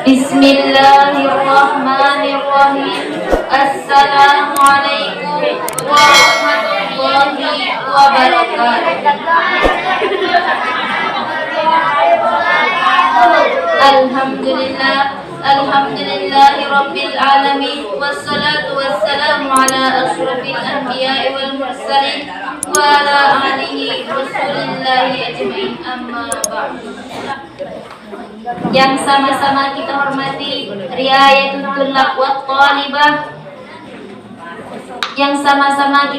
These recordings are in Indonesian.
Bismillahirrahmanirrahim. Assalamualaikum warahmatullahi wabarakatuh. Alhamdulillahi rabbil alamin. Wassalatu wassalamu ala asyrafil anbiya'i wal mursalin wa ala alihi rasulillahi ajma'in, amma ba'du. Yang sama-sama kita hormati Riayatul Tullab wa Thalibah, yang sama-sama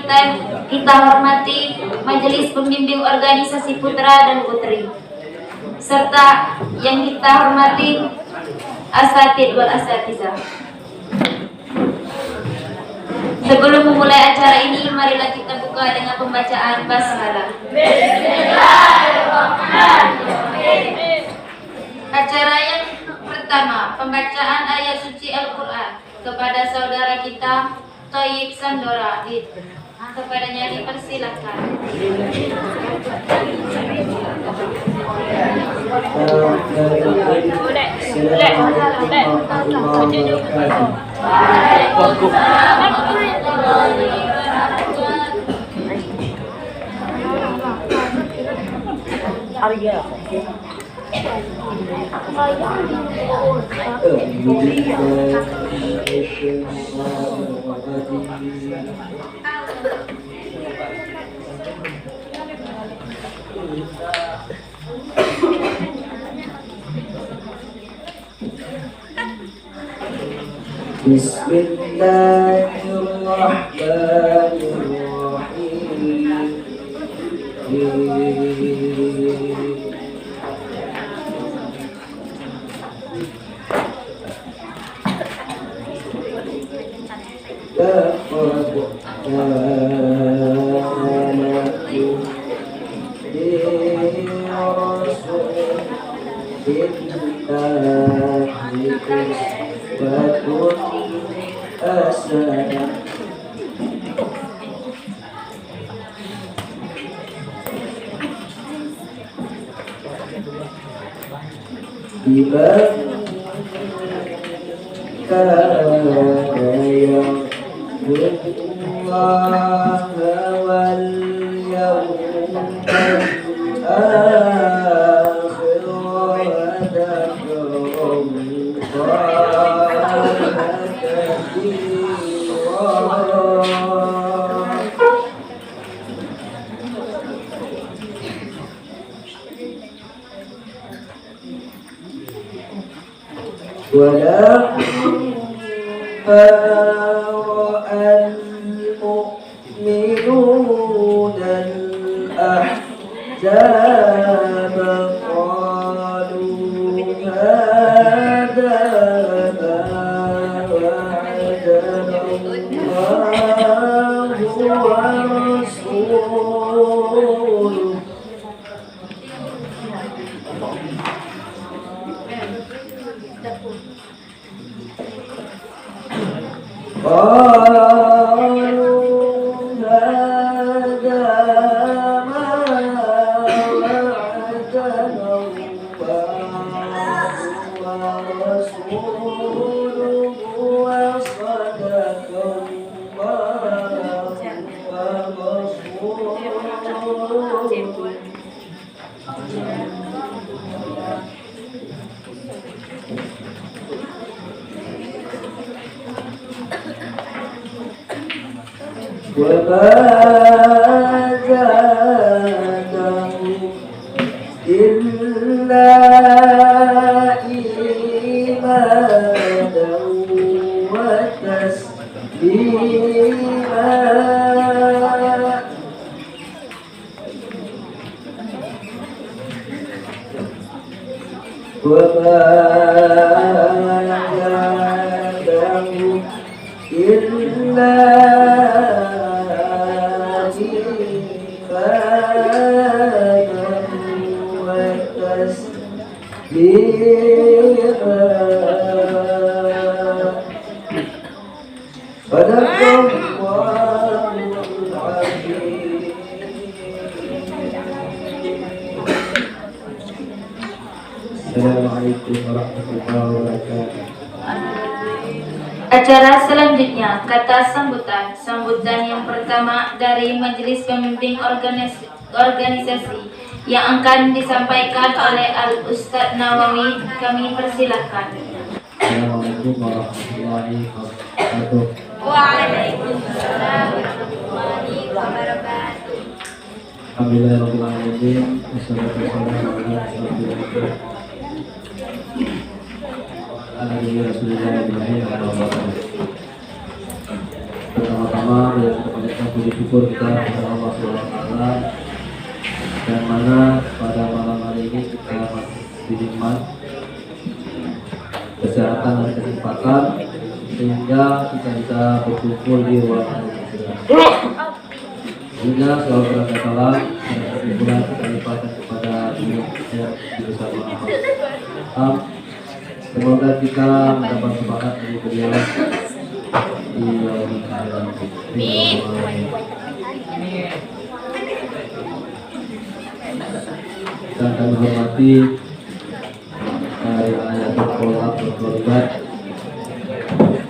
kita hormati Majelis Pembimbing Organisasi Putra dan Putri, serta yang kita hormati asatidz wal asatizah. Sebelum memulai acara ini, marilah kita buka dengan pembacaan basmalah. Bismillahirrahmanirrahim. Acara yang pertama, pembacaan ayat suci Al-Quran kepada saudara kita Thayyib Sandora. Kepadanya dipersilakan. Bismillahirrahmanirrahim. Assalamualaikum warahmatullahi wabarakatuh. Acara selanjutnya, kata sambutan. Sambutan yang pertama dari Majelis Pembimbing Organisasi yang akan disampaikan oleh Al-Ustadz Nawawi. Kami persilakan. Assalamualaikum warahmatullahi wabarakatuh. Waalaikumsalam warahmatullahi wabarakatuh. Alhamdulillahirabbil alamin. Wassalatu wassalamu ala rasulillah. Pertama-tama kita panjatkan puji syukur kita kepada Allah SWT, dan mana pada malam hari ini kita masih dinikmat kesehatan dan kesempatan sehingga kita bisa berkumpul di ruangan ini. Sehingga selalu berkata-kata dan kesimpulan kita limpahkan kepada Beliau yang bersama Allah. Semoga kita mendapat semangat dari beliau di dalam keadaan ini. Kita akan menghormati ayatul kolak berkorban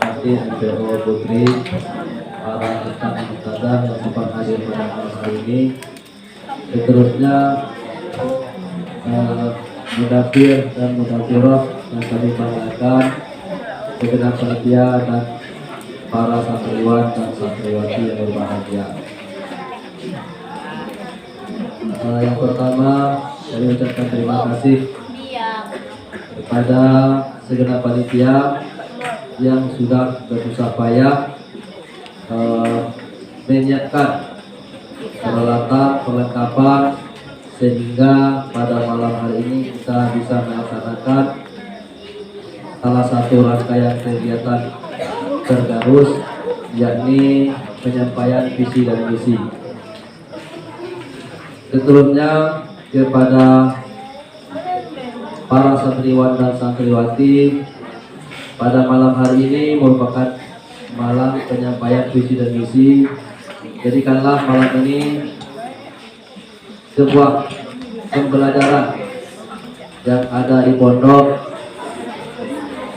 nanti MPO Putri, para rekan mutada yang sempat hadir pada malam hari ini. Seterusnya mudafir dan mudafiroh yang kami banggakan, segenap panitia dan para santriwan dan santriwati yang berbahagia. Yang pertama, saya ucapkan terima kasih kepada segenap panitia yang sudah bersusah payah menyiapkan perlengkapan sehingga pada malam hari ini kita bisa melaksanakan salah satu rangkaian kegiatan tergarus, yakni penyampaian visi dan misi. Seterusnya kepada para santriwan dan santriwati, pada malam hari ini merupakan malam penyampaian visi dan misi. Jadikanlah malam ini sebuah pembelajaran yang ada di pondok,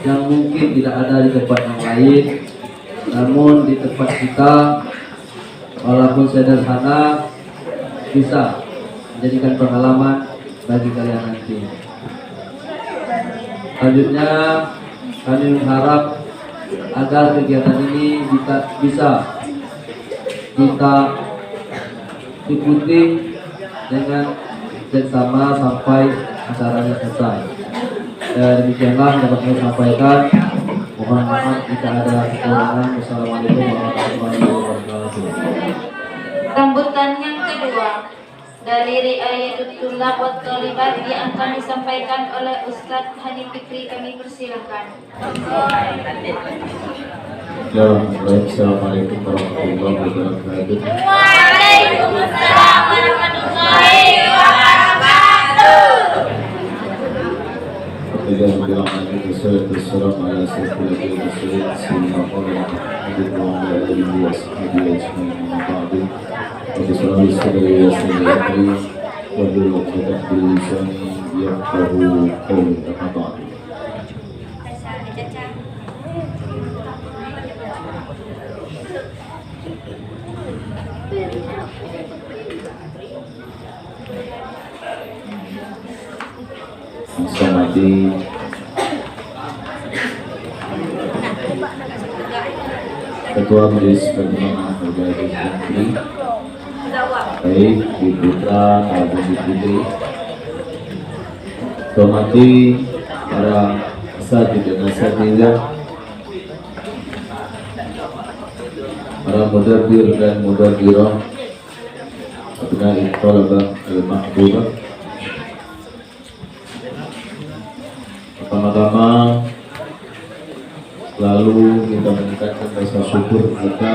yang mungkin tidak ada di tempat yang lain, namun di tempat kita walaupun sederhana bisa menjadikan pengalaman bagi kalian nanti. Selanjutnya kami mengharap agar kegiatan ini bisa kita ikuti dengan bersama sampai acaranya selesai. Demikianlah dapat kami sampaikan. Mohon maaf jika ada kekurangan. Wassalamualaikum warahmatullahi wabarakatuh. Sambutan yang kedua dari Riayatul Tullab wa Thalibat yang akan disampaikan oleh Ustadz Hanif Fikri. Kami persilakan. Ya, baik. Assalamualaikum warahmatullahi wabarakatuh. Waalaikumsalam warahmatullahi wabarakatuh. Tidak bilang lagi berserah pada sesuatu yang berserah sehingga orang hidup dalam diri dia semua mengabdi. Berserah istri sendiri, wabila kita bilisan yang baru kau mengabdi. Samadi Ketua Majelis Pertimbangan Berbagai Menteri, baik di Putra maupun di Putri, hormati para asatidz dan asatidzah, para mudabbir dan mudabbirah, abna'i thalabah al-mahbubah. Pertama-tama lalu kita meningkatkan rasa syukur kita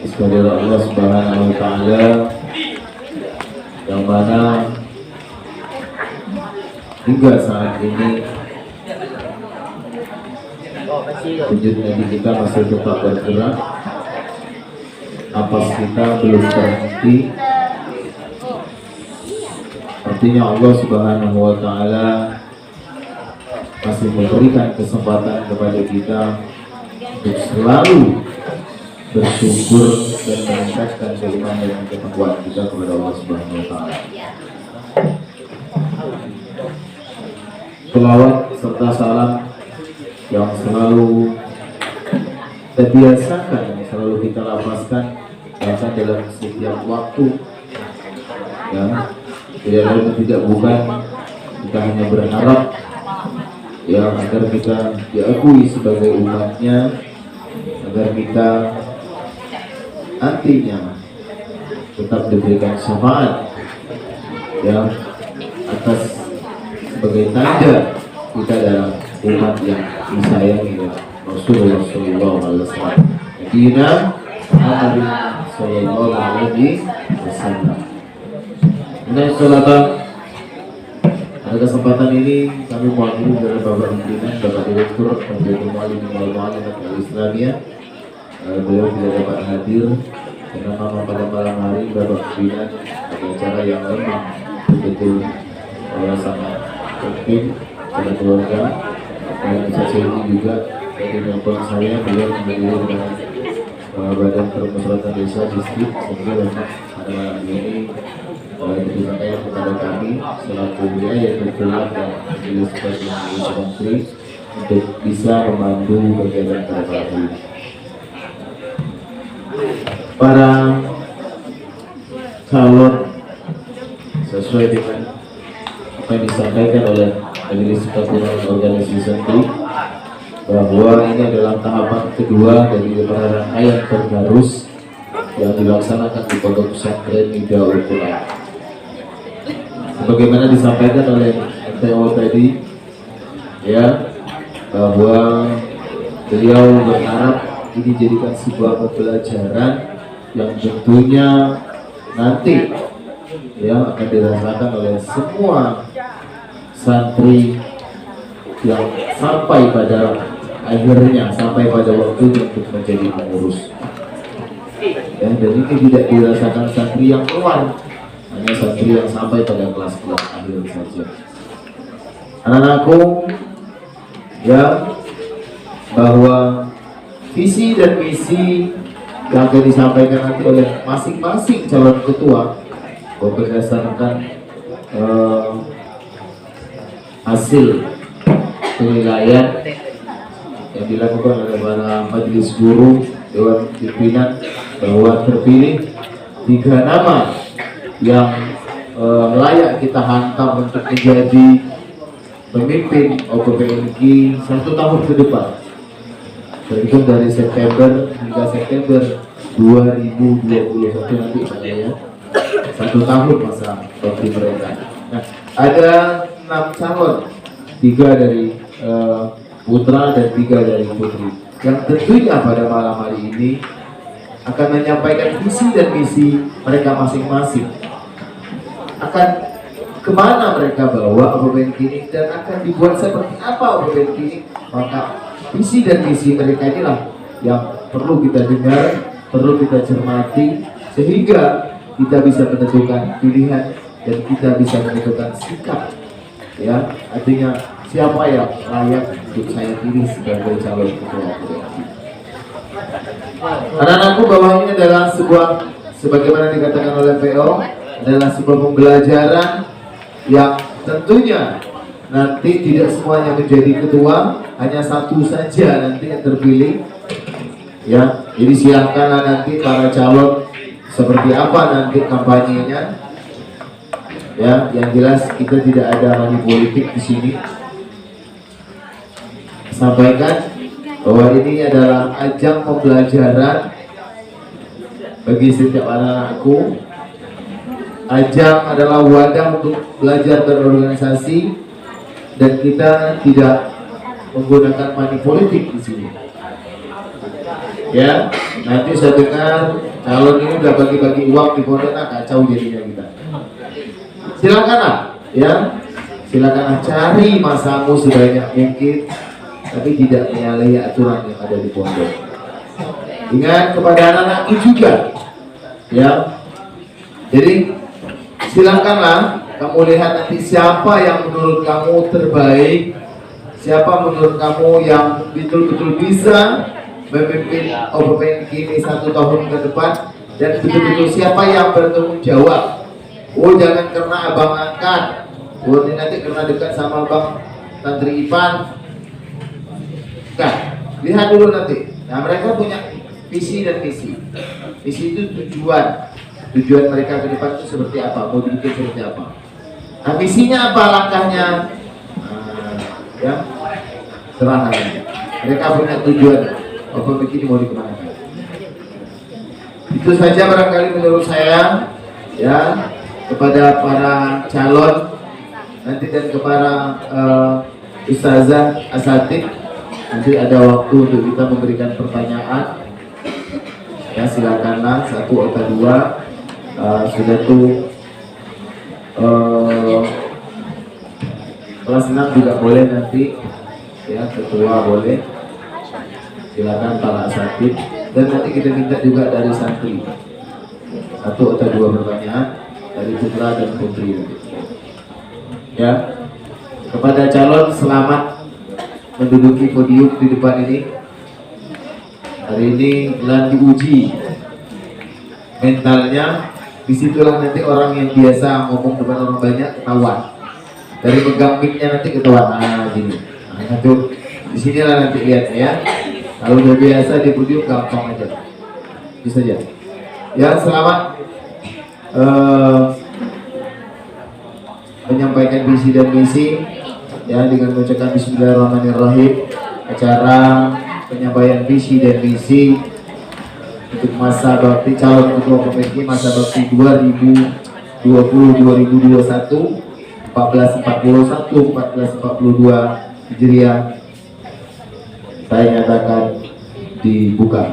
kepada Allah Subhanahu wa Ta'ala, yang mana hingga saat ini wujud Nabi kita masih tetap bergerak, napas kita belum terhenti. Artinya Allah Subhanahu wa Ta'ala masih memberikan kesempatan kepada kita untuk selalu bersyukur dan meningkatkan keimanan dan ketakwaan kita kepada Allah Subhanahu wa taala. Selawat serta salam yang selalu kita biasakan, yang selalu kita lafazkan bahkan dalam setiap waktu, ya, tidak lain tidak bukan kita hanya berharap ya agar kita diakui sebagai umatnya, agar kita nantinya tetap diberikan syafaat ya atas sebagai tanda kita dalam umat yang disayangi oleh Rasulullah Sallallahu Alaihi Wasallam. Nabiina Muhammad Sallallahu Alaihi Wasallam. Nah, saudara, pada kesempatan ini kami mewakili dari Bapak Pimpinan, Bapak Direktur Majelis Muallim wal Muallimat Al-Islamiyah. Beliau tidak dapat hadir karena memang pada malam hari Bapak Pimpinan ada acara yang memang betul sangat penting pada keluarga. Dan saat ini juga dari telepon saya beliau menjadi dengan Badan Permusyawaratan Desa Distrik, sehingga memang pada malam ini disampaikan kepada kami selaku wilayah kebetulan dan majelis perwakilan menteri untuk bisa membantu kegiatan pada malam ini. Para calon sesuai dengan apa yang disampaikan oleh Majelis Perwakilan Organisasi Santri bahwa ini adalah tahapan kedua dari rangkaian tergarus yang dilaksanakan di Pondok Pesantren Miftahul Quran. Sebagaimana disampaikan oleh MTO tadi, ya, bahwa beliau berharap ini jadikan sebuah pembelajaran yang tentunya nanti ya akan dirasakan oleh semua santri yang sampai pada akhirnya, sampai pada waktunya untuk menjadi pengurus. Ya, dan ini tidak dirasakan santri yang keluar, hanya santri yang sampai pada kelas-kelas akhir saja. Anak-anakku, ya, bahwa visi dan misi yang akan disampaikan nanti oleh masing-masing calon ketua berdasarkan hasil penilaian yang dilakukan oleh para majelis guru Dewan Pimpinan, bahwa terpilih 3 nama yang layak kita hantam untuk menjadi pemimpin OPPNG 1 tahun ke depan, terhitung dari September hingga September 2021 nanti ya, 1 tahun masa bakti mereka. Nah, ada 6 calon, 3 dari putra dan 3 dari putri, yang tentunya pada malam hari ini akan menyampaikan visi dan misi mereka masing-masing, akan kemana mereka bawa OPPNG ini dan akan dibuat seperti apa OPPNG ini. Maka visi dan misi mereka inilah yang perlu kita dengar, perlu kita cermati, sehingga kita bisa menentukan pilihan dan kita bisa menentukan sikap, ya, artinya siapa yang layak untuk saya pilih sebagai calon ketua OPPNG. Anak-anakku, bahwa ini adalah sebuah, sebagaimana dikatakan oleh PO, adalah sebuah pembelajaran yang tentunya nanti tidak semuanya menjadi ketua, hanya 1 saja nanti yang terpilih, ya. Jadi silakanlah nanti para calon seperti apa nanti kampanyenya, ya. Yang jelas kita tidak ada money politik di sini. Sampaikan bahwa ini adalah ajang pembelajaran bagi setiap anak-anakku. Ajang adalah wadah untuk belajar berorganisasi, dan kita tidak menggunakan money politik di sini. Ya, nanti saya dengar calon ini udah bagi-bagi uang di pondok, kacau jadinya kita. Silakanlah, ya, silakanlah cari masamu sebanyak mungkin, tapi tidak menyalahi aturan yang ada di pondok. Ingat kepada anak-anakku juga, ya. Jadi silakanlah kamu lihat nanti siapa yang menurut kamu terbaik, siapa menurut kamu yang betul-betul bisa memimpin OPPNK ini 1 tahun ke depan, dan betul-betul siapa yang bertanggung jawab. Oh, jangan karena abang angkat, oh ini nanti karena dekat sama abang Tantri Ipan. Enggak, lihat dulu nanti. Nah, mereka punya visi dan misi. Misi itu tujuan mereka ke depan itu seperti apa, mau bikin seperti apa. Nah, misinya apa, langkahnya, ya serahkan. Mereka punya tujuan, apa begini mau dikemanakan. Itu saja barangkali menurut saya, ya, kepada para calon nanti dan kepada ustazah asatid. Nanti ada waktu untuk kita memberikan pertanyaan. Ya, silakanlah 1 atau 2. Sudah tuh kelas 6 juga boleh nanti, ya, ketua boleh. Silakan para asatid, dan nanti kita minta juga dari santri 1 atau 2 pertanyaan dari putra dan putri. Ya, kepada calon selamat menduduki podium di depan ini. Hari ini telah diuji mentalnya. Disitulah nanti orang yang biasa ngomong depan orang banyak ketahuan. Dari pegang mic-nya nanti ketahuan. Nah, gini. Nah, itu disinilah nanti lihat ya. Kalau udah biasa di podium gampang aja. Bisa aja. Ya, selamat menyampaikan visi dan misi, ya, dengan mengucapkan Bismillahirrahmanirrahim. Acara penyampaian visi dan misi untuk masa bakti calon ketua komisi masa bakti 2020-2021, 1441-1442 Hijriah saya nyatakan dibuka.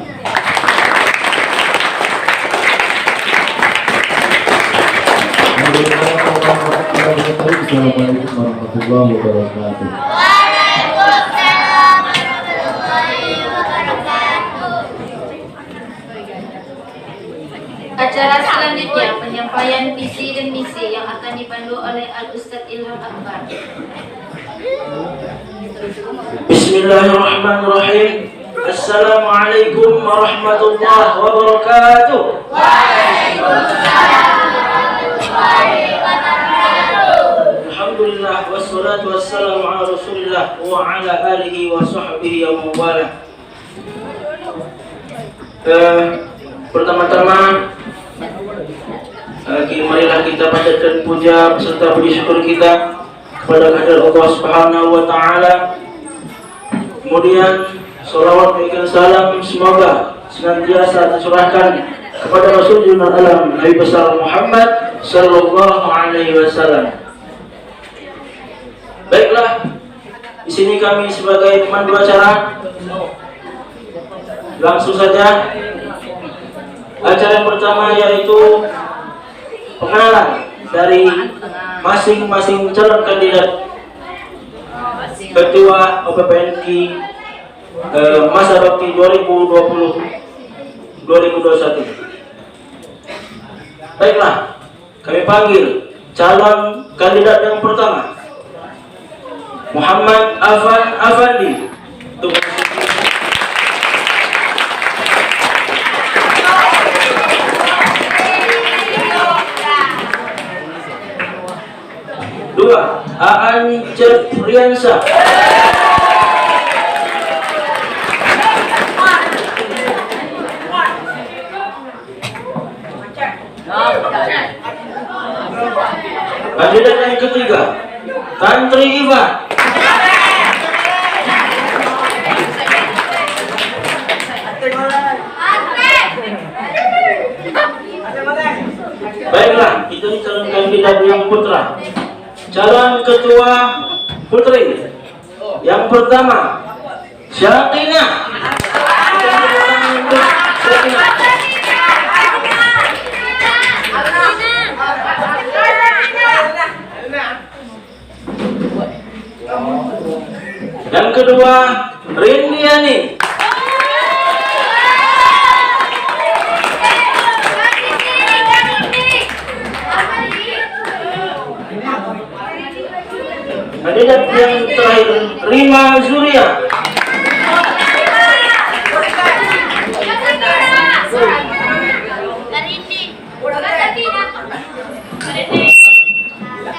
Assalamualaikum warahmatullahi wabarakatuh. Acara selanjutnya penyampaian visi dan misi yang akan dipandu oleh Al-Ustadz Ilham Akbar. Bismillahirrahmanirrahim. Assalamualaikum warahmatullahi wabarakatuh. Waalaikumsalam warahmatullahi wabarakatuh. Alhamdulillah wassalatu wassalamu ala Rasulillah wa ala alihi wa sahbihi wa mawalah. Pertama-tama, marilah kita panjatkan puja serta puji syukur kita kepada kehadirat Allah Subhanahu wa taala. Kemudian salawat dan salam semoga senantiasa tercurahkan kepada Rasulullah alam Nabi besar Muhammad sallallahu alaihi wasallam. Baiklah, di sini kami sebagai pemandu acara langsung saja. Acara yang pertama yaitu pengenalan dari masing-masing calon kandidat ketua OPPNK masa bakti 2020-2021. Baiklah, kami panggil calon kandidat yang pertama, Muhammad Afan Afandi. Dua, Aan Cepriansa. Kandidat yang ketiga, Tantri Ivan. Baiklah, itu calon kandidat yang putra. Calon ketua putri yang pertama, Syakina. Yang kedua, Rindiani. Kandidat yang terakhir, Rima Zuria.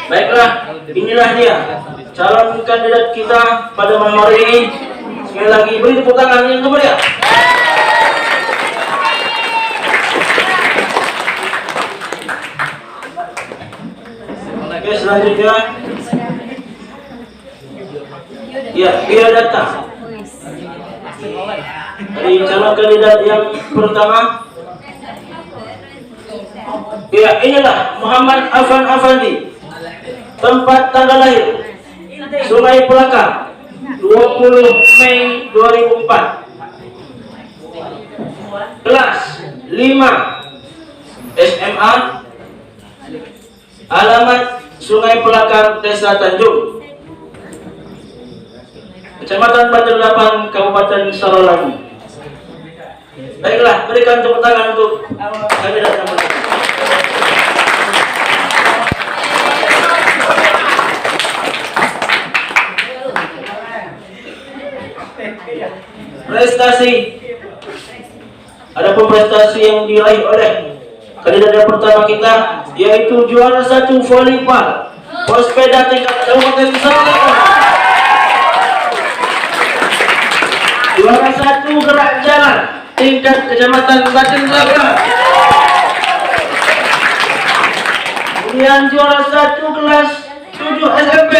Baiklah, inilah dia calon kandidat kita pada malam hari ini. Sekali lagi beri tepuk tangan yang meriah. Oke, selanjutnya ya, dia datang dari calon kandidat yang pertama. Ya, inilah Muhammad Afan Afandi. Tempat tanggal lahir Sungai Pelaka, 20 Mei 2004. Kelas 5 SMA. Alamat Sungai Pelakar, Desa Tanjung, Kecamatan Batu 8, Kabupaten Sarawangun. Baiklah, berikan tepuk tangan untuk kandidat yang pertama. Prestasi. Adapun prestasi yang diraih oleh kandidat yang pertama kita, yaitu juara 1 volleyball Pospeda tingkat Kabupaten Sarawangun, juara 1 gerak jalan tingkat Kecamatan Batin Selatan, kemudian juara 1 kelas 7 SMP,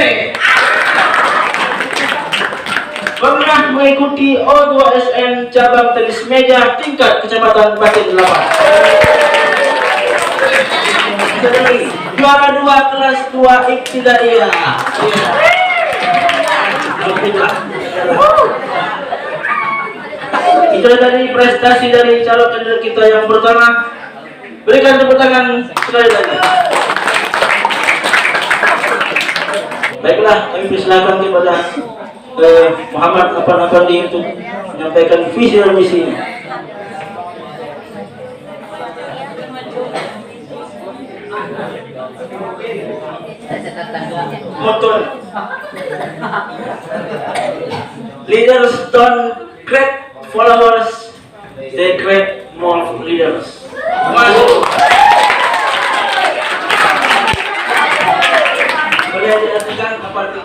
pernah mengikuti O2SN cabang tenis meja tingkat Kecamatan Batin 8. Juara 2 kelas 2 ibtidaiyah. Itu tadi prestasi dari calon kandidat kita yang pertama. Berikan tepuk tangan sekali lagi. Baiklah, kami persilakan kepada Muhammad Afan Afandi untuk menyampaikan visi dan misinya. Motto: leaders don't create followers, they create more leaders. Masuk. Boleh diartikan apa itu?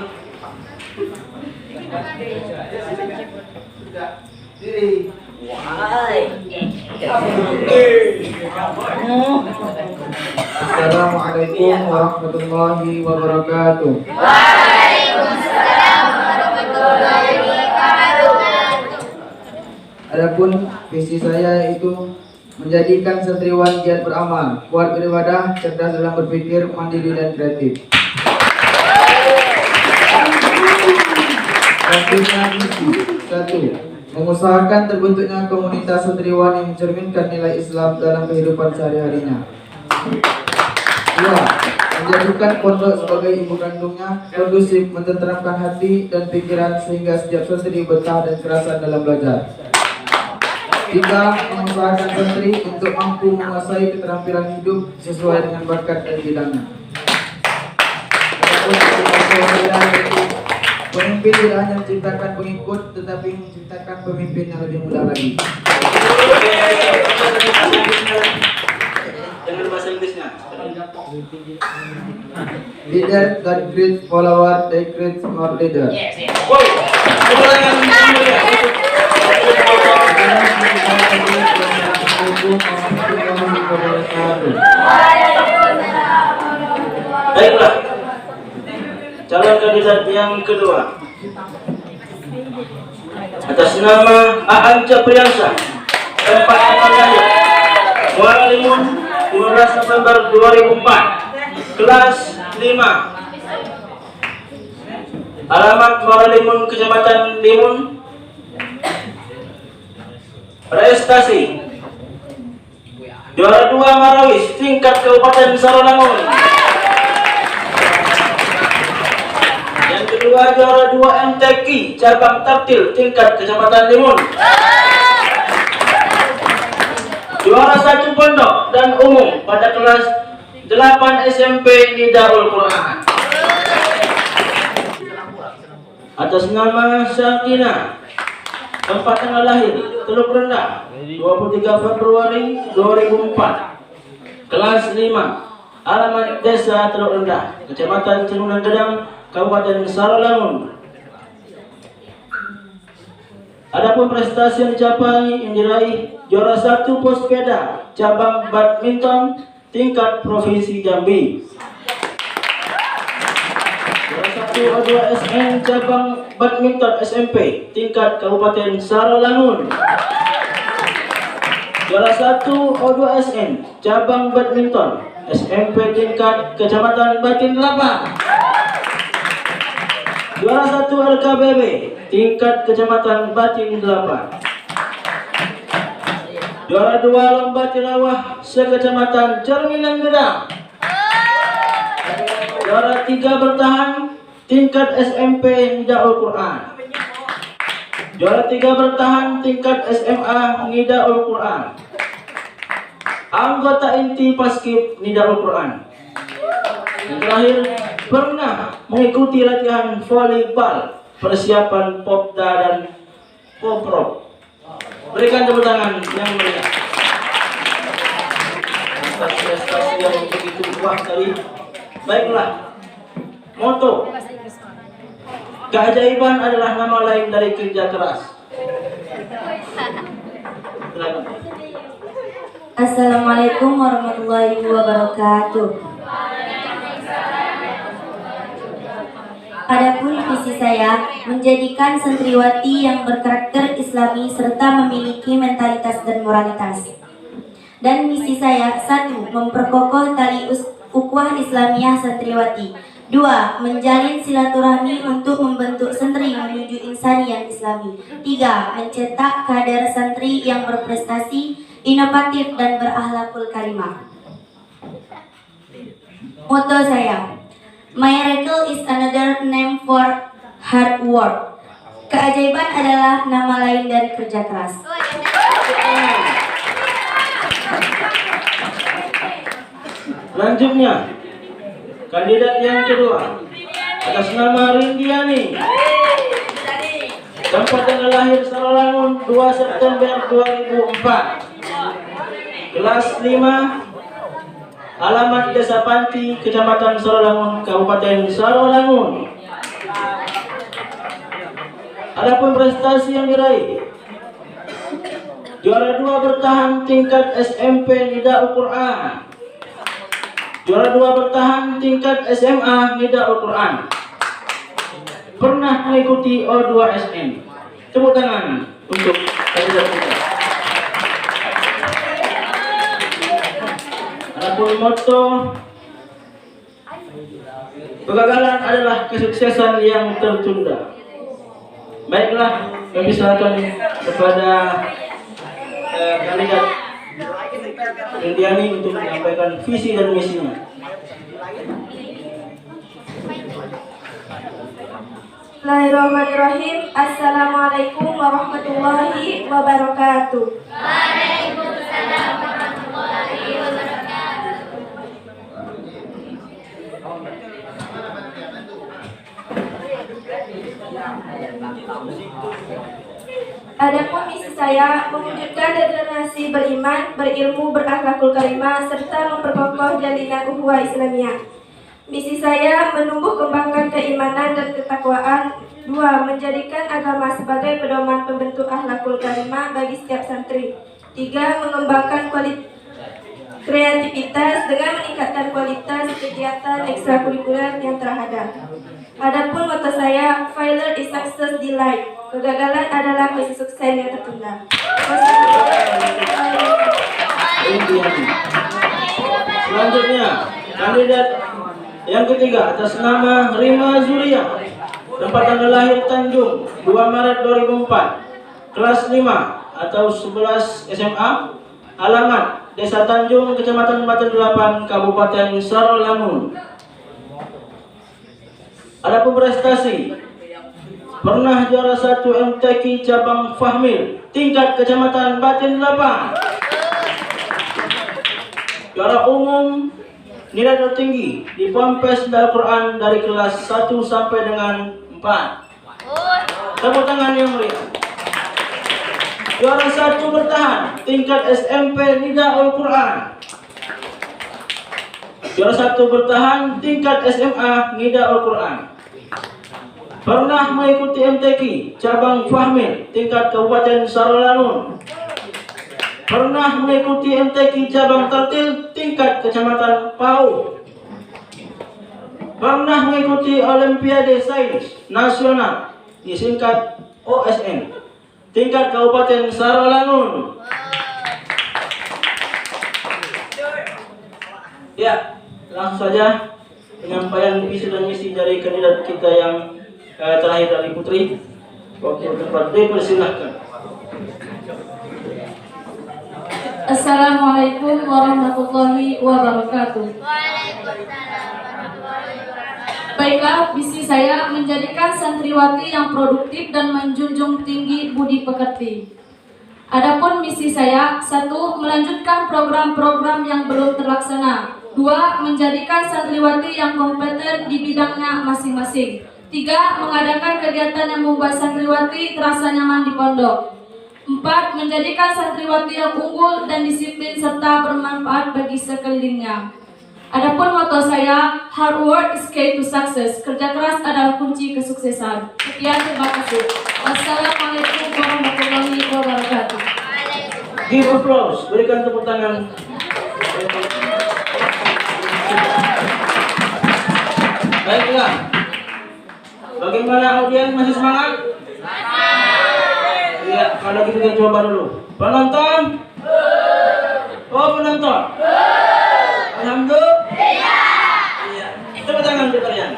Assalamualaikum warahmatullahi wabarakatuh. Waalaikumsalam warahmatullahi wabarakatuh. Adapun visi saya itu menjadikan santriwan giat beramal, kuat beribadah, cerdas dalam berpikir, mandiri dan kreatif. Tentunya misi 1. Mengusahakan terbentuknya komunitas santriwan yang mencerminkan nilai Islam dalam kehidupan sehari-harinya. 2. Menjadikan pondok sebagai ibu kandungnya, kondusif, menenteramkan hati dan pikiran sehingga setiap santri betah dan kerasan dalam belajar. 3. Mengusahakan santri untuk mampu menguasai keterampilan hidup sesuai dengan bakat dan bidangnya. Pemimpin tidak hanya menciptakan pengikut, tetapi menciptakan pemimpin yang lebih mudah lagi. Dengan bahasa Inggrisnya. Leader that creates follower, they create more leader. Baiklah, calon kandidat yang kedua, atas nama Aan Capriansa, tempat tanggal lahir Muara Limun, 15 November 2004, kelas 5, alamat Muara Limun, Kecamatan Limun. Prestasi: juara 2 Marawis tingkat Kabupaten Sarawangun. Yang kedua, juara 2 MTQ cabang Taptil tingkat Kecamatan Limun. Juara 1 pondok dan umum pada kelas 8 SMP Nidaul Quran. atas nama Syakina, tempat tanggal lahir Teluk Rendah 23 Februari 2004, kelas 5, alamat Desa Teluk Rendah, Kecamatan Cenunan Gedang, Kabupaten Sarawangun. Adapun prestasi yang dicapai yang diraih juara 1 Pospeda cabang badminton tingkat provinsi Jambi, juara 1 O2SN cabang badminton SMP tingkat Kabupaten Sarawangun, juara 1 O2SN cabang badminton SMP tingkat Kecamatan Batin Lapa, juara 1 LKBB tingkat Kecamatan Batin Lapa, juara 2 lomba tilawah sekecamatan Cerminan Gedang, juara 3 bertahan tingkat SMP Nidaul Quran, juara 3 bertahan tingkat SMA Nidaul Quran, anggota inti Paskib Nidaul Quran. Yang terakhir, pernah mengikuti latihan volleyball persiapan Popda dan Poprov. Berikan tepuk tangan yang meriah atas prestasi yang begitu kuat tadi. Baiklah, moto keajaiban adalah nama lain dari kerja keras. Silakan. Assalamualaikum warahmatullahi wabarakatuh. Adapun visi saya menjadikan santriwati yang berkarakter Islami serta memiliki mentalitas dan moralitas. Dan misi saya 1. Memperkokoh tali ukhuwah Islamiyah santriwati. 2. Menjalin silaturahmi untuk membentuk santri menuju insani yang Islami. 3. Mencetak kader santri yang berprestasi, inovatif dan berakhlakul karimah. Moto saya, miracle is another name for hard work. Keajaiban adalah nama lain dari kerja keras. Selanjutnya, kandidat yang kedua atas nama Rindiani, tempat tanggal lahir Sarawangun 2 September 2004, kelas 5, alamat Desa Panti, Kecamatan Sarawangun, Kabupaten Sarawangun. Adapun prestasi yang diraih, juara 2 bertahan tingkat SMP Nidaul Quran, juara 2 bertahan tingkat SMA Nidaul Quran, pernah mengikuti O2SN. Tepuk tangan untuk kandidat kita. Adapun moto kegagalan adalah kesuksesan yang tertunda. Baiklah, kami silakan kepada kandidat Indiani untuk menyampaikan visi dan misinya. Bismillahirrahmanirrahim. Assalamualaikum warahmatullahi wabarakatuh. Waalaikumsalam warahmatullahi wabarakatuh. Adapun misi saya mewujudkan generasi beriman, berilmu, berakhlakul karimah serta memperkokoh jalinan ukhuwah Islamiyah. Misi saya menumbuh kembangkan keimanan dan ketakwaan. 2. Menjadikan agama sebagai pedoman pembentuk akhlakul karimah bagi setiap santri. 3. Mengembangkan kreativitas dengan meningkatkan kualitas kegiatan ekstrakurikuler yang terhadap. Adapun moto saya, failure is success delayed. Kegagalan adalah kesuksesan yang tertunda. Selanjutnya, kandidat yang ketiga atas nama Rima Zulia, tempat tanggal lahir Tanjung 2 Maret 2004, kelas 5 atau 11 SMA, alamat Desa Tanjung, Kecamatan Batin 8, Kabupaten Sarawangun. Adapun prestasi, pernah juara 1 MTQ cabang Fahmil tingkat Kecamatan Batin 8, juara umum nilai tertinggi di Ponpes Al-Quran dari kelas 1 sampai dengan 4. Tepuk tangan yang meriah. Juara 1 bertahan tingkat SMP Nidaul Quran. Juara 1 bertahan tingkat SMA Nidaul Quran. Pernah mengikuti MTQ cabang Fahmi tingkat Kabupaten Saralangun. Pernah mengikuti MTQ cabang Tertil tingkat Kecamatan Pau. Pernah mengikuti Olimpiade Sains Nasional disingkat OSN tingkat Kabupaten Saralangun. Ya, langsung saja penyampaian visi dan misi dari kandidat kita yang terakhir dari Putri. Waktu tempat dipersilahkan. Assalamualaikum warahmatullahi wabarakatuh. Baiklah, visi saya menjadikan santriwati yang produktif dan menjunjung tinggi budi pekerti. Adapun misi saya, 1. Melanjutkan program-program yang belum terlaksana. 2. Menjadikan santriwati yang kompeten di bidangnya masing-masing. 3. Mengadakan kegiatan yang membuat santriwati terasa nyaman di pondok. 4. Menjadikan santriwati yang unggul dan disiplin serta bermanfaat bagi sekelilingnya. Adapun moto saya, hard work is key to success. Kerja keras adalah kunci kesuksesan. Sekian, terima kasih. Wassalamualaikum warahmatullahi wabarakatuh. Give applause, berikan tepuk tangan. Baiklah. Bagaimana audien, masih semangat? Iya, kalau gitu kita coba dulu. Penonton? Oh, penonton. Alhamdulillah. Iya. Tepuk tangan untuk kalian.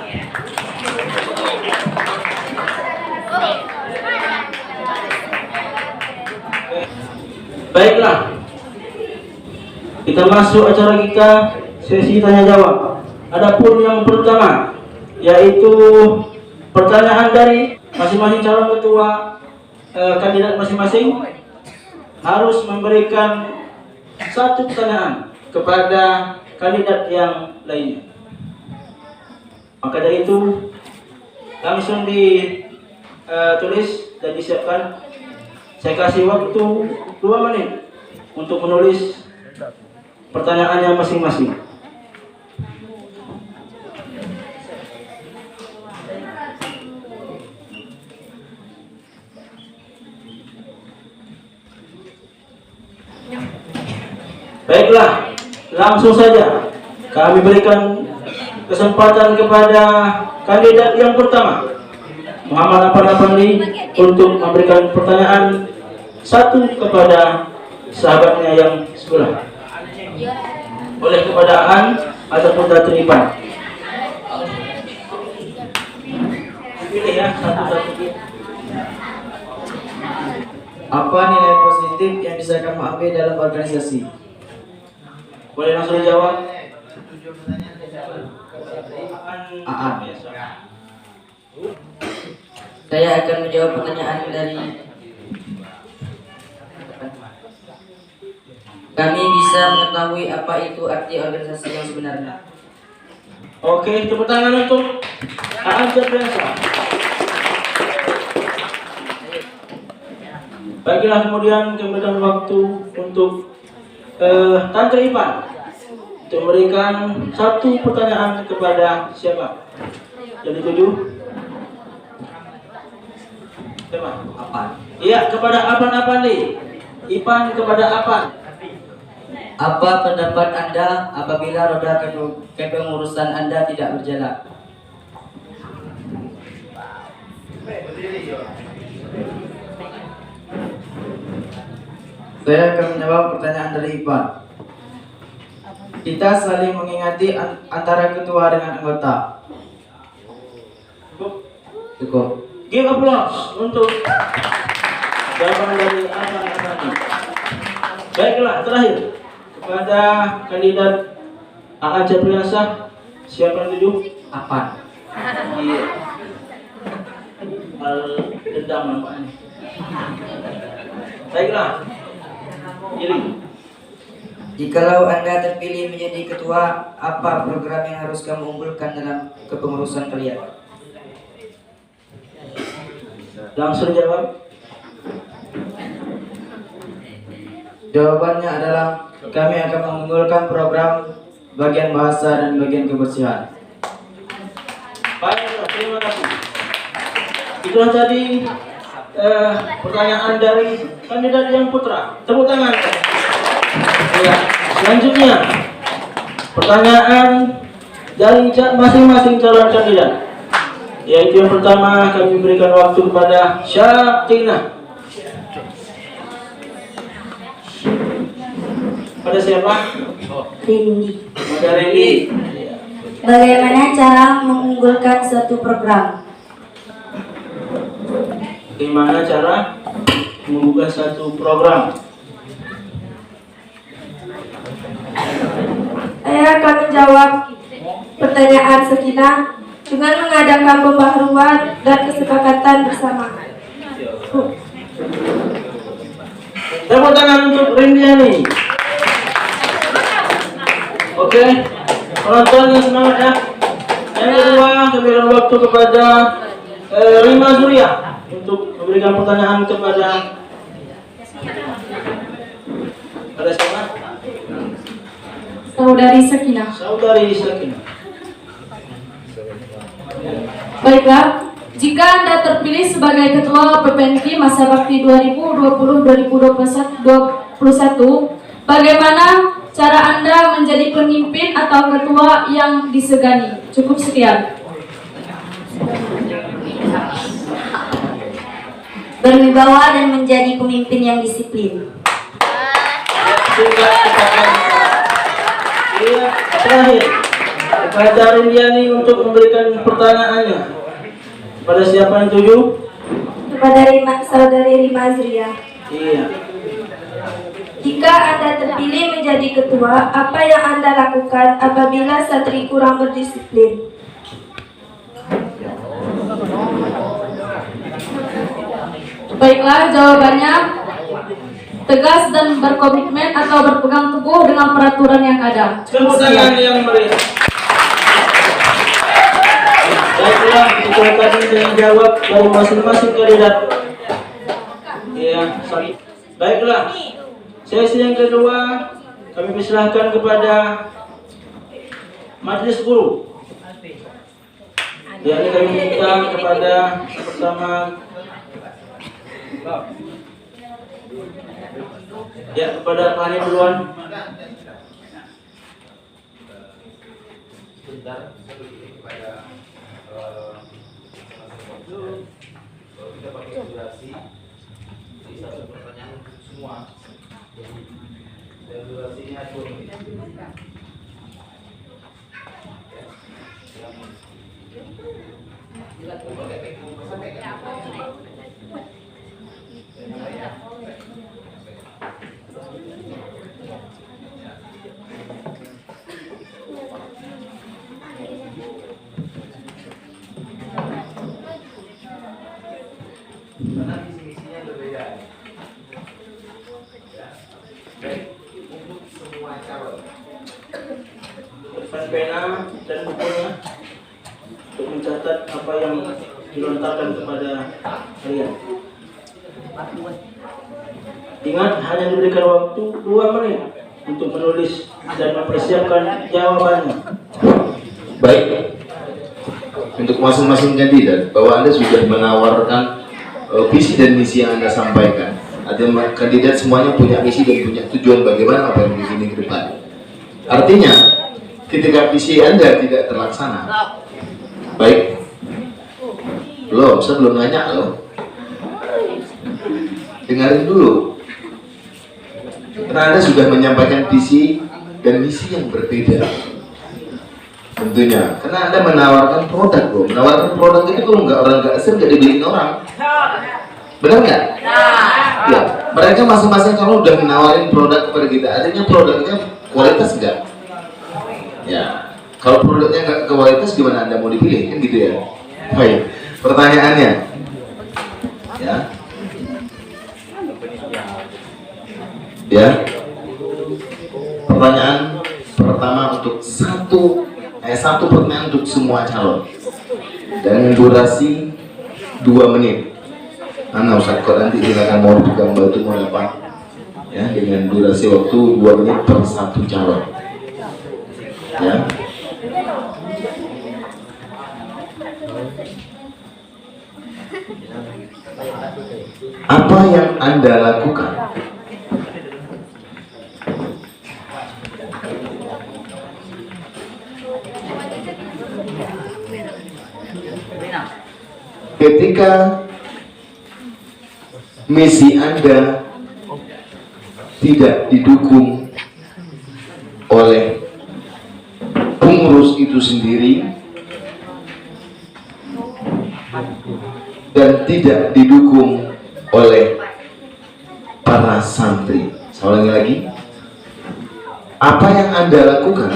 Baiklah. Kita masuk acara kita sesi tanya jawab. Adapun yang pertama yaitu pertanyaan dari masing-masing calon ketua kandidat masing-masing harus memberikan satu pertanyaan kepada kandidat yang lainnya. Maka dari itu langsung ditulis dan disiapkan. Saya kasih waktu 2 menit untuk menulis pertanyaannya masing-masing. Baiklah, langsung saja kami berikan kesempatan kepada kandidat yang pertama, Muhammad Apandi, untuk memberikan pertanyaan satu kepada sahabatnya yang sebelah. Boleh kepada An ataupun Datri Ipan. Pilih ya, satu-satu. Apa nilai positif yang bisa kamu ambil dalam organisasi? Boleh langsung dijawab. Aan. Saya akan menjawab pertanyaan dari kami bisa mengetahui apa itu arti organisasi yang sebenarnya. Oke, tepuk tangan untuk Aan Jabriansa. Baiklah, kemudian kembalikan waktu untuk Tante Ipan untuk memberikan satu pertanyaan kepada siapa? Jadi 7. Siapa? Apa? Iya, kepada Apan nih. Ipan kepada Apan. Apa pendapat Anda apabila roda kepengurusan Anda tidak berjalan? Saya akan menjawab pertanyaan dari Ipan. Kita saling mengingati antara ketua dengan anggota. Cukup. Give applause untuk jawaban dari Apan. Baiklah, terakhir kepada kandidat Aan Jabriansa, siapa yang duduk? Apa? Iya. Dendam nampaknya. Baiklah. Pilih. Jikalau Anda terpilih menjadi ketua, apa program yang harus kamu unggulkan dalam kepengurusan kalian? Langsung jawab. Jawabannya adalah kami akan mengunggulkan program bagian bahasa dan bagian kebersihan. Baik, terima kasih. Itulah tadi pertanyaan dari kandidat yang putra. Tepuk tangan. Ya, selanjutnya pertanyaan dari masing-masing calon kandidat. Yaitu yang pertama kami berikan waktu kepada Syakina. Pada siapa? Rindi. Pada Reni. Bagaimana cara mengunggulkan suatu program? Bagaimana cara membuka satu program? Saya akan menjawab pertanyaan Sakina dengan mengadakan pembaharuan dan kesepakatan bersama. Tepuk tangan untuk Rindiani. Oke, penonton yang semangat ya. Yang kedua, kami berikan waktu kepada Rima Surya untuk memberikan pertanyaan kepada siapa? Saudari Sakina. Saudari Sakina. Baiklah, jika Anda terpilih sebagai Ketua PPNK Masa Bakti 2020-2021, bagaimana cara Anda menjadi pemimpin atau ketua yang disegani? Cukup sekian. Berwibawa dan menjadi pemimpin yang disiplin. Iya, terakhir kepada Rindiani untuk memberikan pertanyaannya. Pada siapa yang tuju? Kepada Saudari Rima Azria. Iya. Jika Anda terpilih menjadi ketua, apa yang Anda lakukan apabila santri kurang berdisiplin? Baiklah, jawabannya tegas dan berkomitmen atau berpegang teguh dengan peraturan yang ada. Tepuk tangan yang meriah. Baiklah, itu tadi yang jawab dari masing-masing kandidat. Iya, sorry. Baiklah, sesi yang kedua kami persilahkan kepada majelis guru. Yang kami minta kepada pertama kepada Pak Hani duluan. Kita pakai durasi di satu pertanyaan untuk semua dan durasinya 2 menit. Karena visi-misinya berbeda. Baik, untuk semua calon. Depan pena dan bukunya untuk mencatat apa yang dilontarkan kepada kalian. Ingat, hanya diberikan waktu 2 menit untuk menulis dan mempersiapkan jawabannya. Baik, untuk masing-masing kandidat bahwa Anda sudah menawarkan visi dan misi yang Anda sampaikan. Ada kandidat semuanya punya misi dan punya tujuan bagaimana apa yang begini ke depan. Artinya, ketika visi Anda tidak terlaksana, baik, saya belum nanya loh. Dengarin dulu. Karena Anda sudah menyampaikan visi dan misi yang berbeda. Tentunya, karena Anda menawarkan produk, bro. Menawarkan produk itu kalau orang nggak asing nggak dibeliin orang. Benar nggak? Ya, mereka masing-masing kalau udah menawarin produk kepada kita, artinya produknya kualitas nggak? Ya, kalau produknya nggak kualitas gimana Anda mau dipilih? Kan gitu ya. Baik, pertanyaannya, ya, pertanyaan pertama untuk satu pertanyaan untuk semua calon dengan durasi 2 menit. Ustaz, kok nanti silakan mau pegang batu mau apa? Ya, dengan durasi waktu 2 menit per satu calon. Ya. Apa yang Anda lakukan? Ketika misi Anda tidak didukung oleh pengurus itu sendiri dan tidak didukung oleh para santri. Saya ulangi lagi. Apa yang Anda lakukan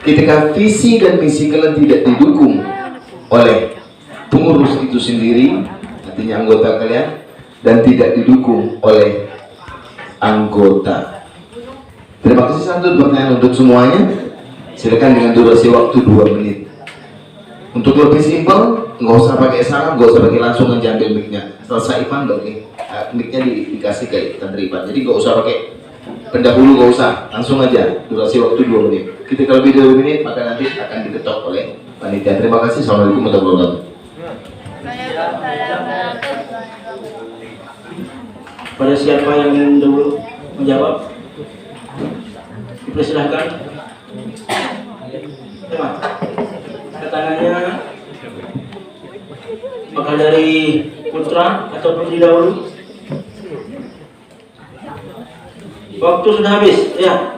ketika visi dan misi kalian tidak didukung oleh pengurus itu sendiri, artinya anggota kalian, dan tidak didukung oleh anggota. Terima kasih. Satu pertanyaan untuk semuanya. Silakan dengan durasi waktu 2 menit. Untuk lebih simpel, nggak usah pakai salam, nggak usah pakai langsung aja ambil mic-nya. Selesai Ivan, mic-nya dikasih ke Tantri Ivan. Jadi nggak usah pakai pendahulu, nggak usah, langsung aja. Durasi waktu 2 menit. Ketika lebih dari 2 menit, maka nanti akan diketok oleh panitia. Terima kasih. Assalamualaikum warahmatullahi wabarakatuh. Pada siapa yang ingin dulu menjawab? Dipersilahkan. Tangannya apakah dari putra atau putri dahulu? Waktu sudah habis, ya.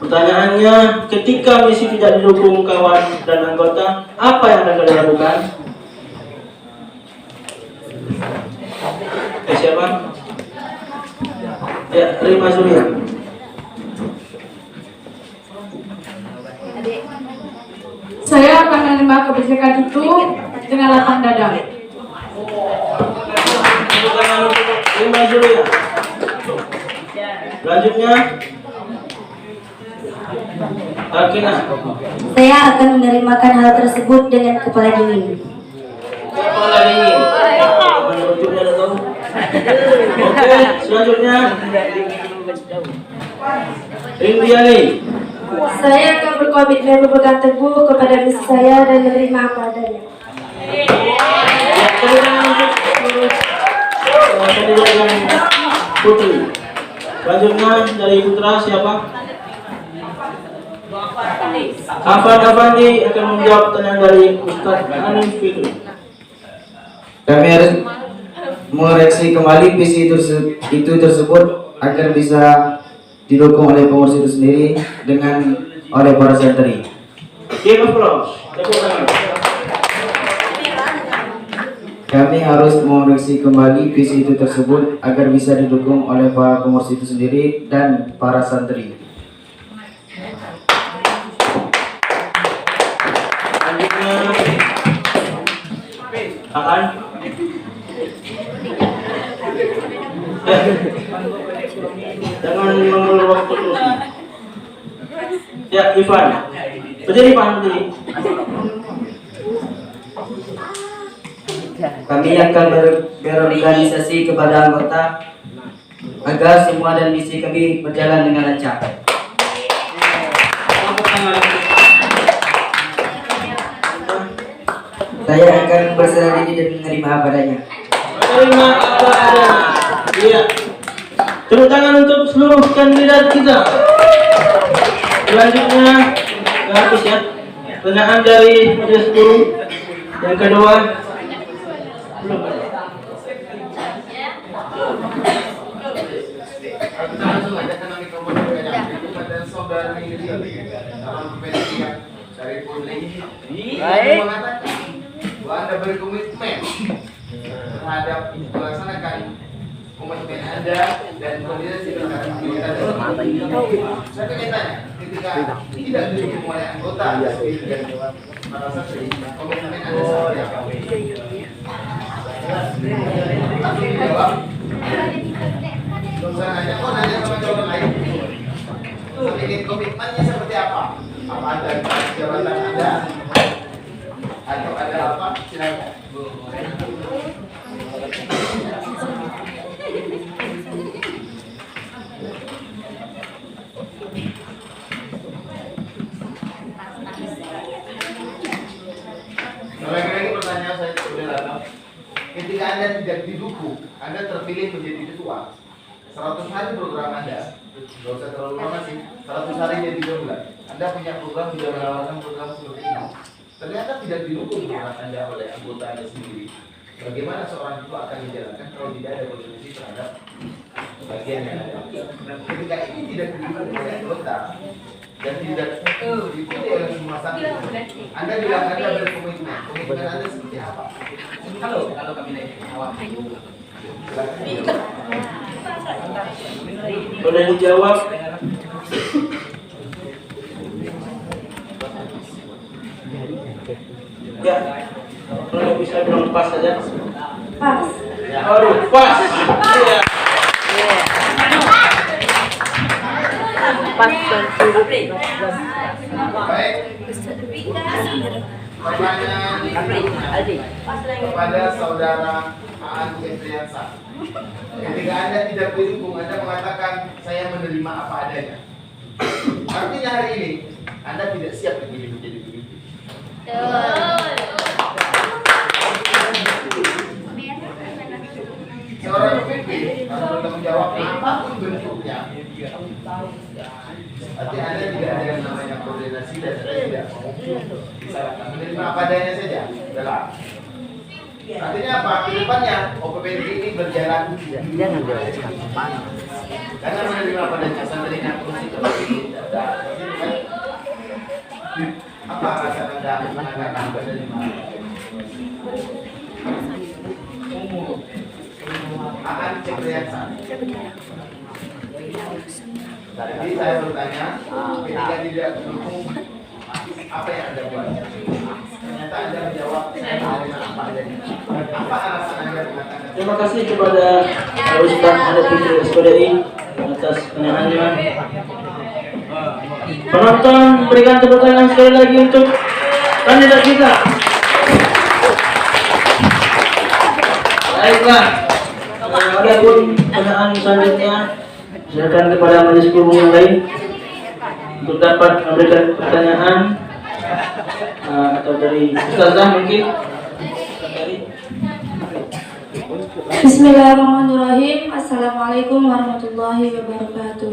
Pertanyaannya, ketika misi tidak didukung kawan dan anggota, apa yang akan kalian lakukan? Siapa? Ya, terima Surya. Saya akan menerima kebijakan itu dengan lapang dada. Terima Surya. Selanjutnya, Akina. Saya akan menerimakan hal tersebut dengan kepala dingin. Kepala dingin. Menurutnya ada tahu. Oke, selanjutnya Indiani. Saya akan berkomitmen berpegang teguh kepada misi saya dan menerima apa adanya. Putri. Selanjutnya dari putra siapa? Afan Afandi akan menjawab pertanyaan dari Ustaz Hanif Fitri. Kami harus mengoreksi kembali visi itu tersebut agar bisa didukung oleh pengurus itu sendiri dengan oleh para santri. Give applause. Tepuk tangan. Kami harus mengoreksi kembali visi itu tersebut agar bisa didukung oleh para pengurus itu sendiri dan para santri. Selanjutnya Aan. Jangan mengulur waktu terus. Ya, Ivan. Berdiri Pak, berdiri. Kami akan berorganisasi kepada anggota agar semua dan misi kami berjalan dengan lancar. Saya akan berserah diri dan menerima apa adanya. Menerima apa adanya. Iya. Tepuk tangan untuk seluruh kandidat kita. Selanjutnya, habis ya. Pertanyaan dari majelis guru. Yang kedua, Baik. Anda berkomitmen terhadap melaksanakan komitmen Anda dan koordinasi dengan kita. Saya ingin tanya, ketika tidak didukung oleh anggota para santri, komitmen Anda seperti apa? Jawab. Saya nanya, kok nanya sama jawaban lain? Saya ingin komitmennya seperti apa? Apa ada jabatan Anda? Atau ada apa? Silakan. ketika Anda tidak didukung, Anda terpilih menjadi ketua. 100 hari program Anda, nggak usah terlalu lama sih, 100 hari jadi 2 bulan. Anda punya program, tidak menawarkan program seperti ini. Ternyata tidak didukung program Anda oleh anggota Anda sendiri. Bagaimana seorang itu akan dijalankan kalau tidak ada kontribusi terhadap bagian yang ada? Ketika ini tidak didukung oleh anggota dan tidak diikuti oleh semua santri, Anda bilang Anda berkomitmen. Komitmen Anda seperti apa? Halo kami awak. Boleh dijawab? Ya, kalau bisa bilang pas saja. Pas. Aduh, pas. Iya. Baik. Pertanyaan kepada saudara Aan Hendriansa. Ketika Anda tidak didukung, Anda mengatakan saya menerima apa adanya. Artinya hari ini Anda tidak siap dipilih menjadi pemimpin. Seorang pemimpin harus bertanggung jawab apapun bentuknya. Artinya Anda tidak ada yang namanya koordinasi dan Anda tidak mau disalahkan. Menerima apa adanya saja. Adalah. Artinya apa? Kedepannya OPPD ini berjalan jangan karena menerima apa adanya santrinya kursi seperti ada. Apa alasan Anda mengatakan menerima? Akan Hendriansa. Jadi saya bertanya, ketika tidak mendukung, apa yang Anda buat? Ternyata Anda menjawab, saya menerima apa adanya. Apa alasan Anda mengatakan? Terima kasih kepada Ustaz Hanif Fikri SPDI atas penyampaiannya. Penonton, berikan tepuk tangan sekali lagi untuk kandidat kita. Baiklah, adapun pertanyaan selanjutnya silakan kepada majelis guru yang lain untuk dapat memberikan pertanyaan atau dari Ustazah mungkin. Bismillahirrahmanirrahim. Assalamualaikum warahmatullahi wabarakatuh.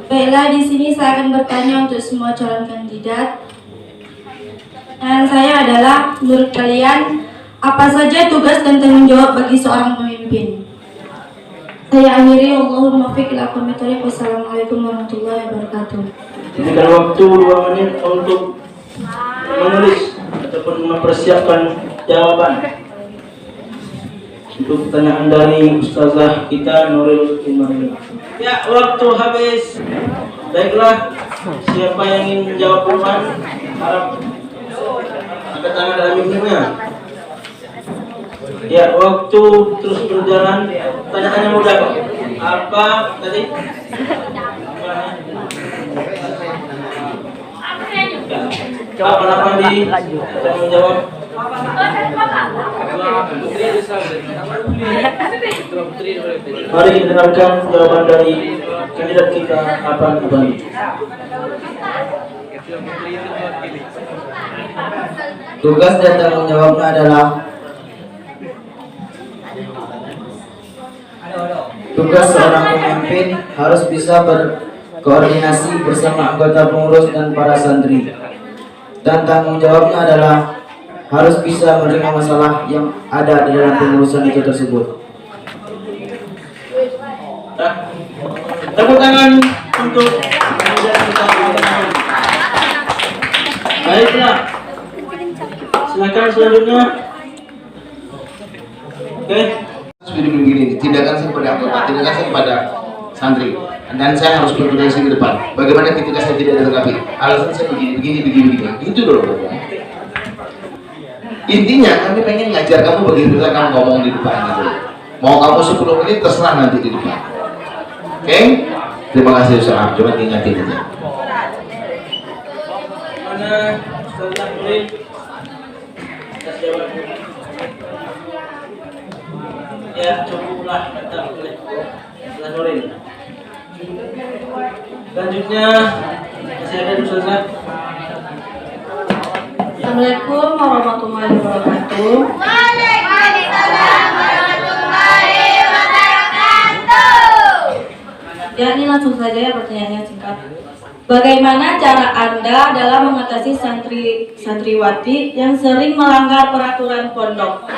Baiklah, di sini saya akan bertanya untuk semua calon kandidat. Dan saya adalah, menurut kalian, apa saja tugas dan tanggung jawab bagi seorang pemimpin? Saya akhiri, Allahumma fiqh ila aqwamit thoriq. Wassalamualaikum warahmatullahi wabarakatuh. Berikan waktu 2 menit untuk menulis ataupun mempersiapkan jawaban untuk pertanyaan dari Ustazah kita Nurul Imani. Ya, waktu habis. Baiklah, siapa yang ingin menjawab duluan? Harap angkat tangan dalam mimpinya. Ya, waktu terus berjalan. Pertanyaannya mudah kok. Apa tadi? Apa Pandi menjawab? Mari kita dengarkan jawaban dari kandidat kita Apa Pandi. Tugas dan tanggung jawabnya adalah tugas seorang pemimpin harus bisa berkoordinasi bersama anggota pengurus dan para santri. Dan tanggung jawabnya adalah harus bisa menerima masalah yang ada di dalam pengurusan itu tersebut. Tepuk tangan untuk kandidat kita. Baiklah. Silakan selanjutnya. Oke. Seperti begini, tindakan saya kepada anggota, tindakan saya kepada santri, dan saya harus berkoordinasi ke depan. Bagaimana ketika saya tidak dilengkapi? Alasan saya begini. Itu dulu. Intinya kami pengen ngajar kamu bagaimana kamu ngomong di depan gitu. Mau kamu 10 menit terserah nanti di depan. Oke? Terima kasih Ustaz. Coba ingatin aja. Mana Ustazah Nurul? Atas jawaban. Ya, cukuplah kata oleh Ustazah Nurul. Selanjutnya masih ada Ustazah. Ya. Assalamualaikum warahmatullahi wabarakatuh. Ya, ini langsung saja ya pertanyaannya singkat. Bagaimana cara Anda dalam mengatasi santriwati yang sering melanggar peraturan pondok?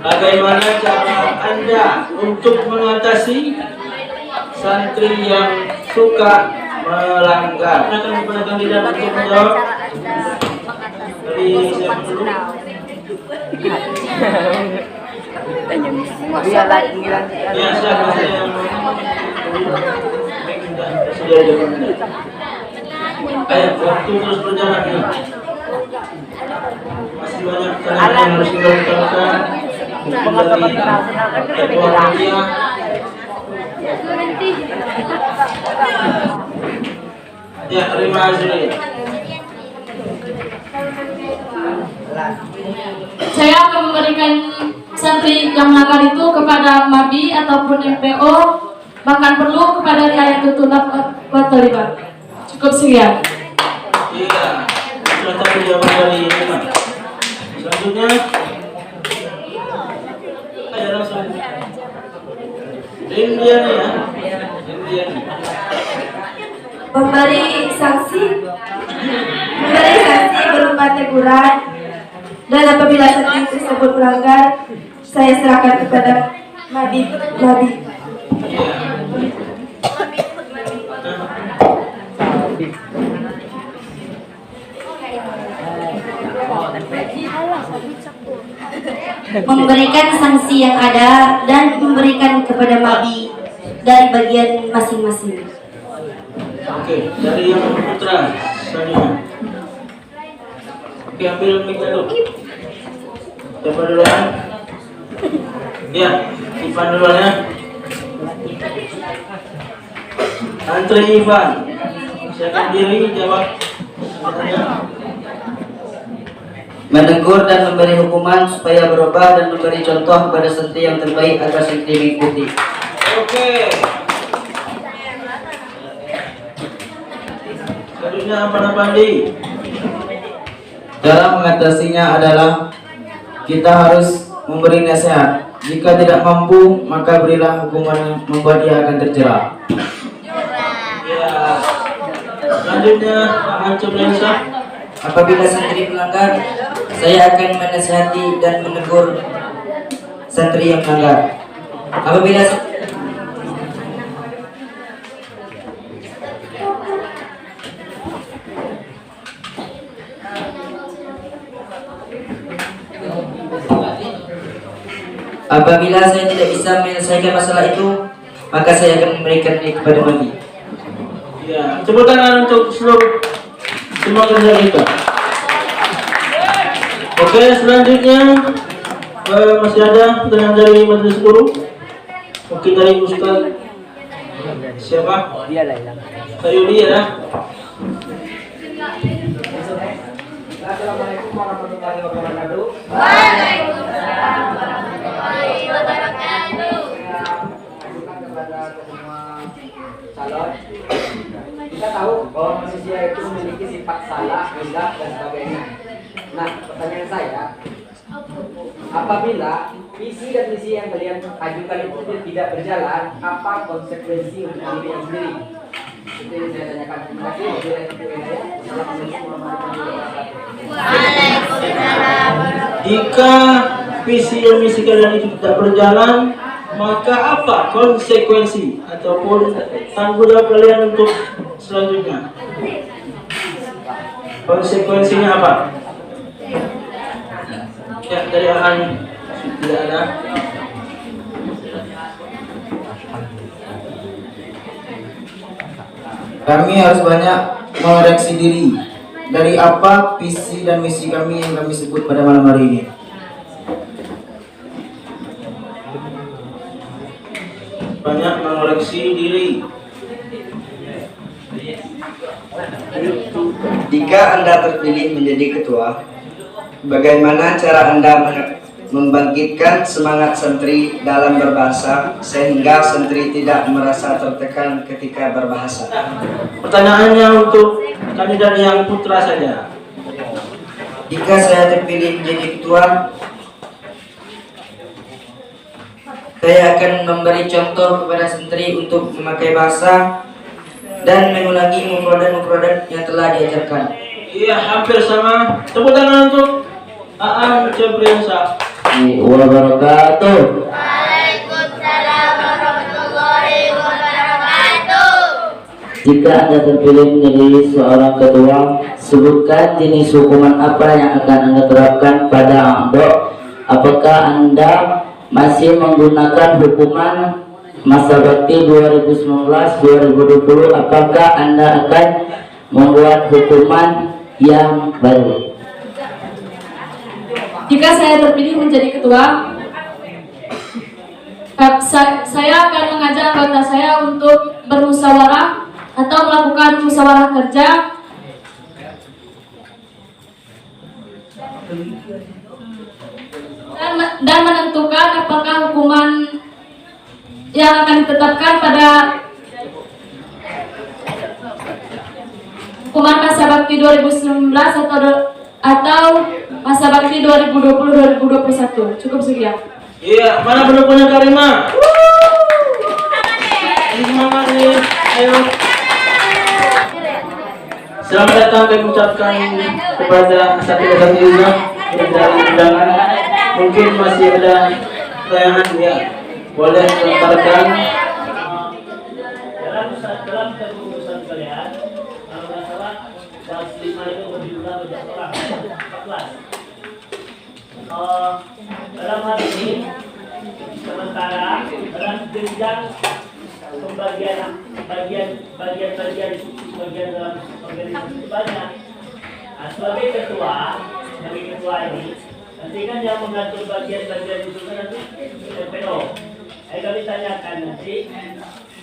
Bagaimana cara Anda untuk mengatasi santri yang suka melanggar? Akan kepada kandidat untuk menjawab. Dari siapa dulu? Ya, siapa yang sudah jawab? Ayo, waktu terus berjalan nih. Masih banyak pertanyaan yang harus kita utarakan. Dari ketua media. Ya, terima kasih. Saya akan memberikan santri yang melanggar itu kepada MABI ataupun MPO, bahkan perlu kepada Riayatul Tulab wa Thalibat. Cukup sekian. Iya, sudah tahu jawaban dari Imam. Selanjutnya, ayo langsung. Indian ya, Indian. Memberi sanksi berupa teguran, dan apabila santri tersebut melanggar, saya serahkan kepada Mabi. Memberikan sanksi yang ada dan memberikan kepada Mabi dari bagian masing-masing. Oke, dari yang putra, selanjutnya. Oke, ambil mic dulu. Siapa duluan? Ya, Ivan duluan ya. Antri Ivan. Siapkan diri, jawab. Menegur dan memberi hukuman supaya berubah dan memberi contoh kepada santri yang terbaik agar santri mengikuti. Oke. Selanjutnya Pak Pandi. Cara mengatasinya adalah kita harus memberi nasihat. Jika tidak mampu, maka berilah hukuman yang membuat dia akan terjerat. Ya. Selanjutnya Pak Ancur Lensa. Apabila santri melanggar, saya akan menasihati dan menegur santri yang melanggar. Apabila saya tidak bisa menyelesaikan masalah itu, maka saya akan memberikannya kepada Mabi. Ya, tepuk tangan untuk seluruh semua kerja kita. Oke, selanjutnya masih ada pertanyaan dari majelis guru. Mungkin dari Ustaz. Siapa? Sayudi ya. Assalamualaikum warahmatullahi wabarakatuh. Waalaikumsalam warahmatullahi wabarakatuh. Kepada semua calon, kita tahu bahwa manusia itu memiliki sifat salah, hilaf dan sebagainya. Nah, pertanyaan saya, apabila visi dan misi yang kalian ajukan itu tidak berjalan, apa konsekuensi untuk diri yang sendiri? Itu yang saya tanyakan. Terima kasih. Waalaikumsalam. Jika visi dan misi kalian itu tidak berjalan, maka apa konsekuensi ataupun tanggung jawab kalian untuk selanjutnya? Konsekuensinya apa? Ya, dari Ahan tidak ada. Kami harus banyak mengoreksi diri dari apa visi dan misi kami yang kami sebut pada malam hari ini. Banyak mengoreksi diri. Jika Anda terpilih menjadi ketua, bagaimana cara Anda membangkitkan semangat santri dalam berbahasa sehingga santri tidak merasa tertekan ketika berbahasa? Pertanyaannya untuk kandidat yang putra saja. Jika saya terpilih menjadi ketua, saya akan memberi contoh kepada santri untuk memakai bahasa dan mengulangi mufradat-mufradat yang telah diajarkan. Iya, hampir sama. Tepuk tangan untuk Aan Jabriansa. Wabarakatuh. Waalaikumsalam warahmatullahi wabarakatuh. Jika Anda terpilih menjadi seorang ketua, sebutkan jenis hukuman apa yang akan Anda terapkan pada A'dha. Apakah Anda masih menggunakan hukuman masa bakti 2019-2020? Apakah Anda akan membuat hukuman yang baru? Jika saya terpilih menjadi ketua, saya akan mengajak anggota saya untuk bermusyawarah atau melakukan musyawarah kerja dan menentukan apakah hukuman yang akan ditetapkan pada hukuman masa bakti 2019 atau masa bakti 2020-2021. Cukup sekian. Iya, mana pendukungnya Karima? Semangat nih, ayo. Selamat datang kami ucapkan kepada satria-satria dari undangan. Mungkin masih ada tayangan ya, boleh diantarkan. Dalam kepengurusan kalian, kalau nggak salah, kelas 5 itu berjumlah berapa orang? 14. Dalam hal ini, sementara dalam jenjang pembagian bagian dalam organisasi itu banyak. Nah, sebagai ketua ini, nanti kan yang mengatur bagian-bagian itu kan nanti MPO. Kami tanyakan nanti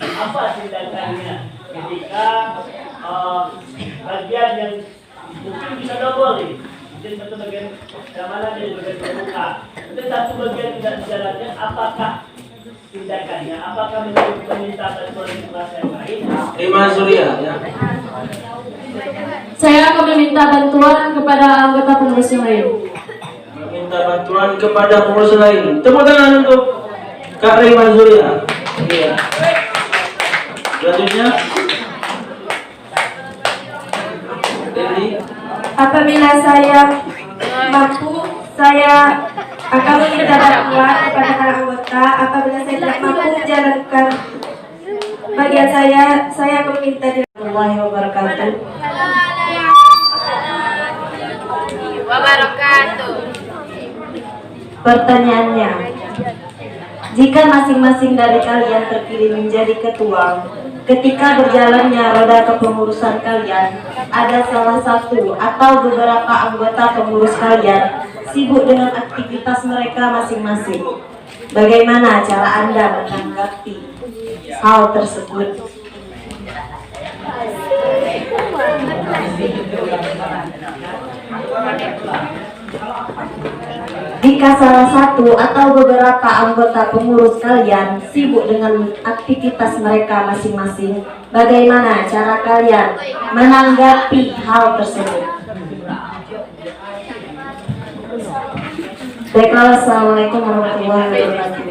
apa tindakannya ketika bagian yang mungkin bisa double nih. Mungkin satu bagian keamanan dan bagian terbuka. Nanti satu bagian tidak dijalankan, apakah tindakannya? Apakah meminta bantuan kelas yang lain? Rima Surya ya. Saya akan meminta bantuan kepada anggota pengurus yang lain. Meminta bantuan kepada pengurus lain. Tepuk tangan untuk Kak Rima Surya. Iya. Selanjutnya, Dewi. Apabila saya mampu, saya akan meminta bantuan kepada para anggota. Apabila saya tidak mampu menjalankan bagian saya akan meminta dari Warahmatullahi wabarakatuh. Pertanyaannya, jika masing-masing dari kalian terpilih menjadi ketua, ketika berjalannya roda kepengurusan kalian, ada salah satu atau beberapa anggota pengurus kalian sibuk dengan aktivitas mereka masing-masing. Bagaimana cara Anda menanggapi hal tersebut? Jika salah satu atau beberapa anggota pengurus kalian sibuk dengan aktivitas mereka masing-masing, bagaimana cara kalian menanggapi hal tersebut? Baiklah, assalamualaikum warahmatullahi wabarakatuh.